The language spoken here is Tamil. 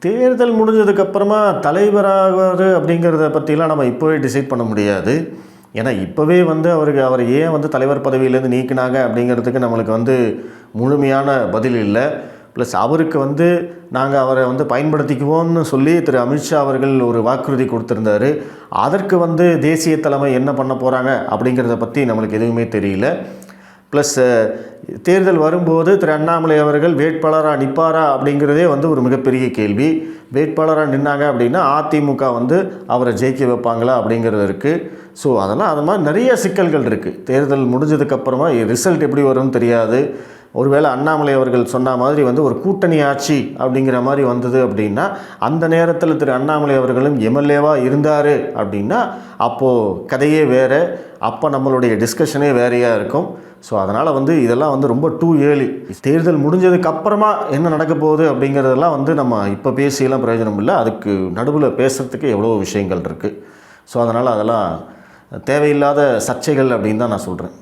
தேர்தல் முடிஞ்சதுக்கப்புறமா தலைவராவார் அப்படிங்கிறத பற்றிலாம் நம்ம இப்போவே டிசைட் பண்ண முடியாது. ஏன்னா இப்போவே அவர் ஏன் தலைவர் பதவியிலேருந்து நீக்கினாங்க அப்படிங்கிறதுக்கு நம்மளுக்கு முழுமையான பதில் இல்லை. ப்ளஸ் அவருக்கு நாங்கள் அவரை பயன்படுத்திக்குவோம்னு சொல்லி திரு அமித்ஷா அவர்கள் ஒரு வாக்குறுதி கொடுத்துருந்தாரு. அதற்கு தேசிய தலைமை என்ன பண்ண போகிறாங்க அப்படிங்கிறத பற்றி நம்மளுக்கு எதுவுமே தெரியல. ப்ளஸ் தேர்தல் வரும்போது திரு அண்ணாமலை அவர்கள் வேட்பாளராக நிற்பாரா அப்படிங்கிறதே ஒரு மிகப்பெரிய கேள்வி. வேட்பாளராக நின்னாங்க அப்படின்னா அதிமுக அவரை ஜெயிக்க வைப்பாங்களா அப்படிங்கிறது இருக்குது. ஸோ அதெல்லாம் அது மாதிரி நிறைய சிக்கல்கள் இருக்குது. தேர்தல் முடிஞ்சதுக்கப்புறமா ரிசல்ட் எப்படி வரும்னு தெரியாது. ஒருவேளை அண்ணாமலை அவர்கள் சொன்ன மாதிரி ஒரு கூட்டணி ஆட்சி அப்படிங்கிற மாதிரி வந்தது அப்படின்னா அந்த நேரத்தில் திரு அண்ணாமலை அவர்களும் எம்எல்ஏவாக இருந்தார் அப்படின்னா அப்போது கதையே வேறு, அப்போ நம்மளுடைய டிஸ்கஷனே வேறையாக இருக்கும். ஸோ அதனால் இதெல்லாம் ரொம்ப டூ ஏர்லி. தேர்தல் முடிஞ்சதுக்கப்புறமா என்ன நடக்க போகுது அப்படிங்கிறதெல்லாம் நம்ம இப்போ பேசியெல்லாம் பிரயோஜனம் இல்லை. அதுக்கு நடுவில் பேசுகிறதுக்கு எவ்வளோ விஷயங்கள் இருக்குது. ஸோ அதனால் அதெல்லாம் தேவையில்லாத சர்ச்சைகள் அப்படின்னு தான் நான் சொல்கிறேன்.